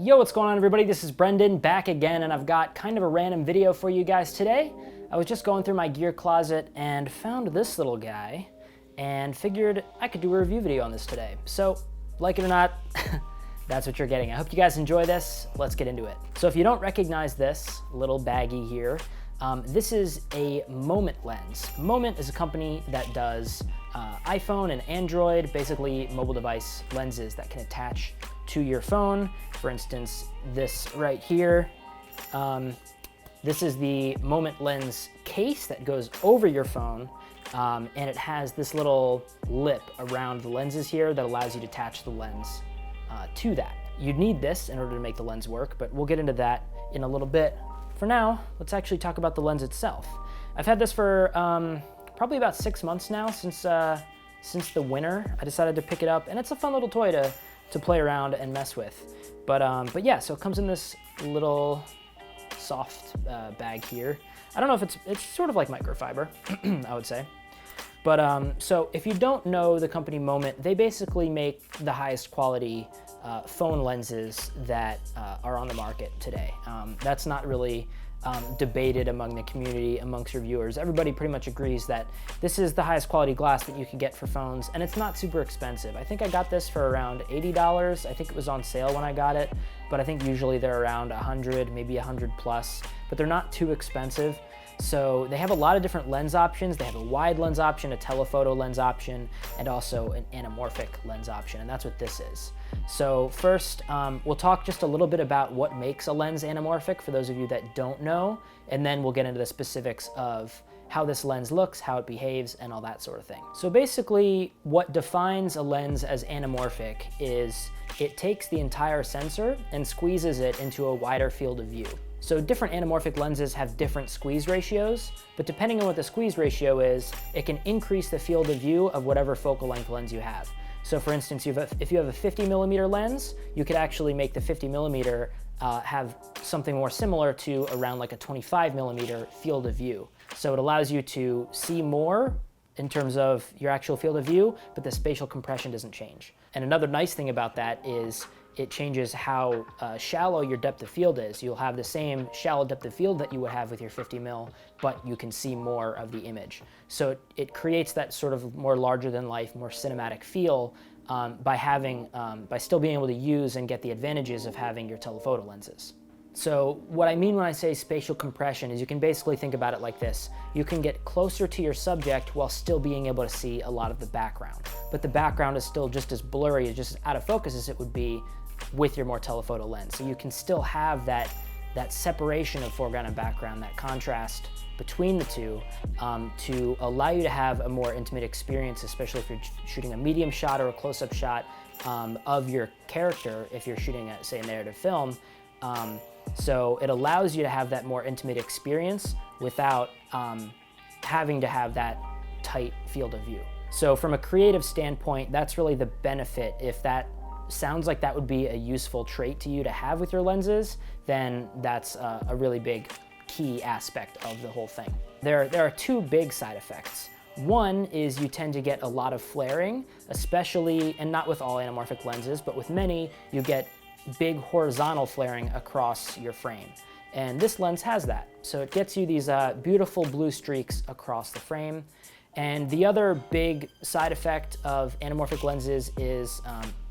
Yo, what's going on everybody? This is Brendan back again, and I've got kind of a random video for you guys today. I was just going through my gear closet and found this little guy and figured I could do a review video on this today. So, like it or not, that's what you're getting. I hope you guys enjoy this. Let's get into it. So if you don't recognize this little baggie here, this is a Moment lens. Moment is a company that does iPhone and Android, basically mobile device lenses that can attach to your phone. For instance, this right here, this is the Moment lens case that goes over your phone, and it has this little lip around the lenses here that allows you to attach the lens to that. You'd need this in order to make the lens work, but we'll get into that in a little bit. For now, let's actually talk about the lens itself. I've had this for probably about 6 months now, since the winter. I decided to pick it up, and it's a fun little toy to play around and mess with. But yeah, so it comes in this little soft bag here. I don't know if it's sort of like microfiber, I would say. But so if you don't know the company Moment, they basically make the highest quality phone lenses that are on the market today. That's not really debated among the community, amongst reviewers. Everybody pretty much agrees that this is the highest quality glass that you can get for phones, and it's not super expensive. I think I got this for around $80. I think it was on sale when I got it, but I think usually they're around 100, maybe 100 plus, but they're not too expensive. So they have a lot of different lens options. They have a wide lens option, a telephoto lens option, and also an anamorphic lens option, and that's what this is. So first, we'll talk just a little bit about what makes a lens anamorphic for those of you that don't know, and then we'll get into the specifics of how this lens looks, how it behaves, and all that sort of thing. So basically, what defines a lens as anamorphic is it takes the entire sensor and squeezes it into a wider field of view. So different anamorphic lenses have different squeeze ratios, but depending on what the squeeze ratio is, it can increase the field of view of whatever focal length lens you have. So for instance, if you have a 50mm lens, you could actually make the 50mm have something more similar to around like a 25mm field of view. So it allows you to see more in terms of your actual field of view, but the spatial compression doesn't change. And another nice thing about that is it changes how shallow your depth of field is. You'll have the same shallow depth of field that you would have with your 50mm, but you can see more of the image. So it creates that sort of more larger than life, more cinematic feel by still being able to use and get the advantages of having your telephoto lenses. So what I mean when I say spatial compression is you can basically think about it like this. You can get closer to your subject while still being able to see a lot of the background. But the background is still just as blurry, just as out of focus as it would be with your more telephoto lens. So you can still have that separation of foreground and background, that contrast between the two, to allow you to have a more intimate experience, especially if you're shooting a medium shot or a close-up shot of your character, if you're shooting, say, a narrative film. So it allows you to have that more intimate experience without having to have that tight field of view. So from a creative standpoint, that's really the benefit. If that sounds like that would be a useful trait to you to have with your lenses, then that's a really big key aspect of the whole thing. There are two big side effects. One is you tend to get a lot of flaring, especially, and not with all anamorphic lenses, but with many, you get big horizontal flaring across your frame. And this lens has that. So it gets you these beautiful blue streaks across the frame. And the other big side effect of anamorphic lenses is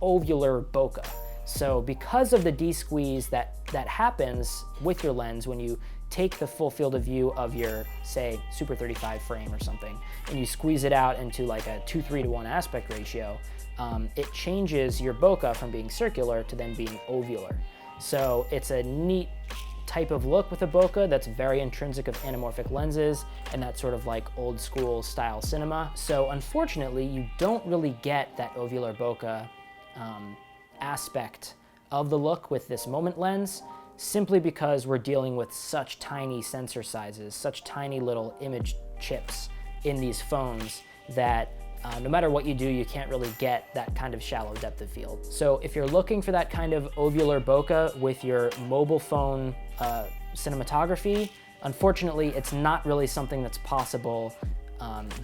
ovular bokeh. So because of the de-squeeze that happens with your lens when you take the full field of view of your, say, Super 35 frame or something, and you squeeze it out into like a 2:3:1 aspect ratio, it changes your bokeh from being circular to then being ovular. So it's a neat type of look with a bokeh that's very intrinsic of anamorphic lenses and that sort of like old school style cinema. So unfortunately, you don't really get that ovular bokeh aspect of the look with this Moment lens, simply because we're dealing with such tiny sensor sizes, such tiny little image chips in these phones that no matter what you do, you can't really get that kind of shallow depth of field. So if you're looking for that kind of ovular bokeh with your mobile phone cinematography, unfortunately, it's not really something that's possible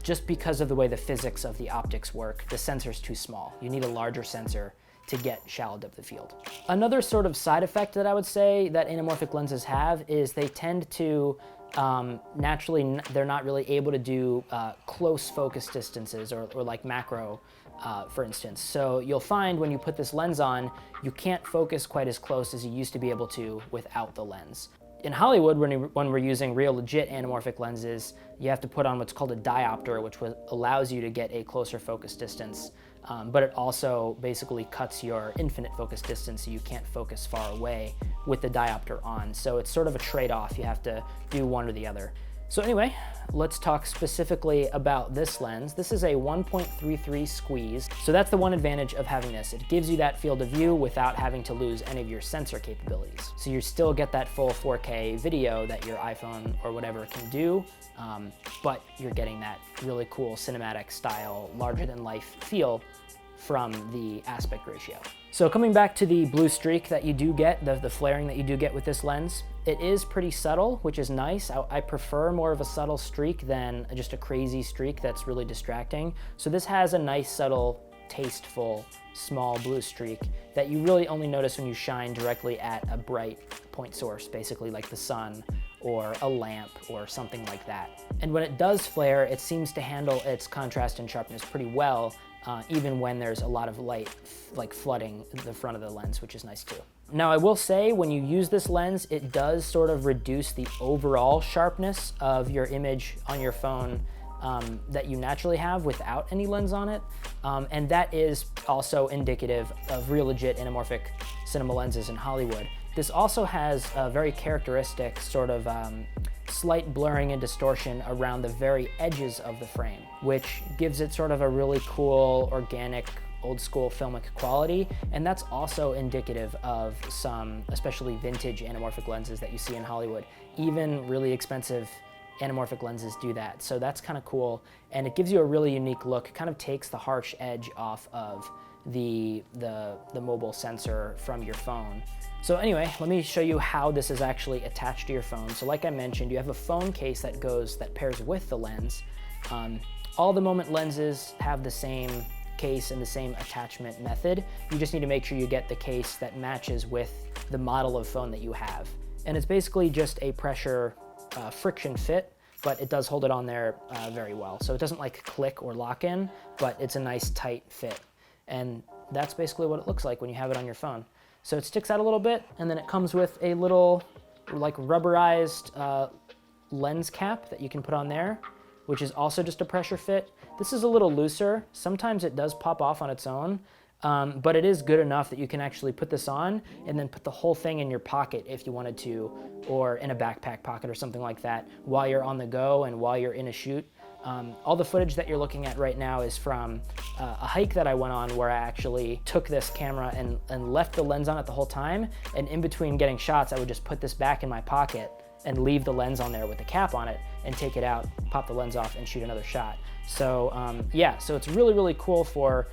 just because of the way the physics of the optics work. The sensor's too small. You need a larger sensor to get shallow depth of field. Another sort of side effect that I would say that anamorphic lenses have is they tend to naturally, they're not really able to do close focus distances or like macro, for instance. So you'll find when you put this lens on, you can't focus quite as close as you used to be able to without the lens. In Hollywood, when we're using real legit anamorphic lenses, you have to put on what's called a diopter, which allows you to get a closer focus distance, but it also basically cuts your infinite focus distance, so you can't focus far away with the diopter on. So it's sort of a trade-off. You have to do one or the other. So anyway, let's talk specifically about this lens. This is a 1.33 squeeze. So that's the one advantage of having this. It gives you that field of view without having to lose any of your sensor capabilities. So you still get that full 4K video that your iPhone or whatever can do, but you're getting that really cool cinematic style, larger than life feel from the aspect ratio. So coming back to the blue streak that you do get, the flaring that you do get with this lens, it is pretty subtle, which is nice. I prefer more of a subtle streak than just a crazy streak that's really distracting. So this has a nice, subtle, tasteful, small blue streak that you really only notice when you shine directly at a bright point source, basically like the sun or a lamp or something like that. And when it does flare, it seems to handle its contrast and sharpness pretty well, even when there's a lot of light like flooding the front of the lens, which is nice too. Now I will say when you use this lens, it does sort of reduce the overall sharpness of your image on your phone that you naturally have without any lens on it. And that is also indicative of real legit anamorphic cinema lenses in Hollywood. This also has a very characteristic sort of slight blurring and distortion around the very edges of the frame, which gives it sort of a really cool, organic, old school filmic quality. And that's also indicative of some, especially vintage anamorphic lenses that you see in Hollywood. Even really expensive anamorphic lenses do that. So that's kind of cool. And it gives you a really unique look. It kind of takes the harsh edge off of the mobile sensor from your phone. So anyway, let me show you how this is actually attached to your phone. So like I mentioned, you have a phone case that pairs with the lens. All the Moment lenses have the same case and the same attachment method. You just need to make sure you get the case that matches with the model of phone that you have. And it's basically just a pressure friction fit, but it does hold it on there very well. So it doesn't like click or lock in, but it's a nice tight fit. And that's basically what it looks like when you have it on your phone. So it sticks out a little bit, and then it comes with a little like rubberized lens cap that you can put on there, which is also just a pressure fit. This is a little looser. Sometimes it does pop off on its own, but it is good enough that you can actually put this on and then put the whole thing in your pocket if you wanted to, or in a backpack pocket or something like that while you're on the go and while you're in a shoot. All the footage that you're looking at right now is from a hike that I went on where I actually took this camera and left the lens on it the whole time. And in between getting shots, I would just put this back in my pocket and leave the lens on there with the cap on it and take it out, pop the lens off and shoot another shot. So yeah, so it's really, really cool for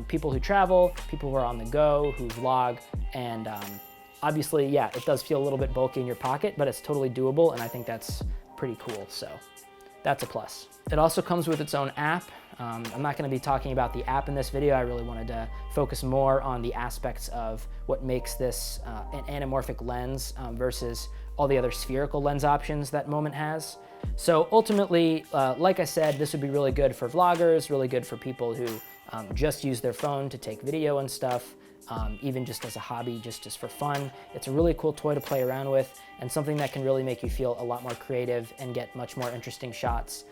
people who travel, people who are on the go, who vlog, and obviously, yeah, it does feel a little bit bulky in your pocket, but it's totally doable, and I think that's pretty cool, so that's a plus. It also comes with its own app. I'm not going to be talking about the app in this video. I really wanted to focus more on the aspects of what makes this an anamorphic lens versus all the other spherical lens options that Moment has. So ultimately, like I said, this would be really good for vloggers, really good for people who just use their phone to take video and stuff, even just as a hobby, just for fun. It's a really cool toy to play around with and something that can really make you feel a lot more creative and get much more interesting shots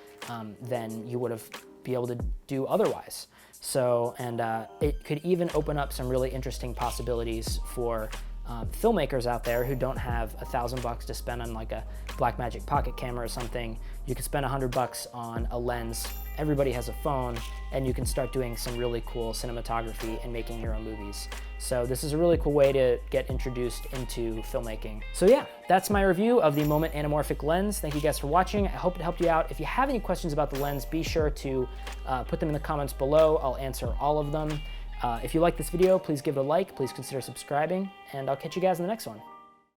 than you would have been able to do otherwise. So, and it could even open up some really interesting possibilities for filmmakers out there who don't have $1,000 to spend on like a Blackmagic pocket camera or something. You could spend $100 on a lens. Everybody has a phone, and you can start doing some really cool cinematography and making your own movies. So this is a really cool way to get introduced into filmmaking. So yeah, that's my review of the Moment anamorphic lens. Thank you guys for watching. I hope it helped you out. If you have any questions about the lens, be sure to put them in the comments below. I'll answer all of them. If you like this video, please give it a like, please consider subscribing, and I'll catch you guys in the next one.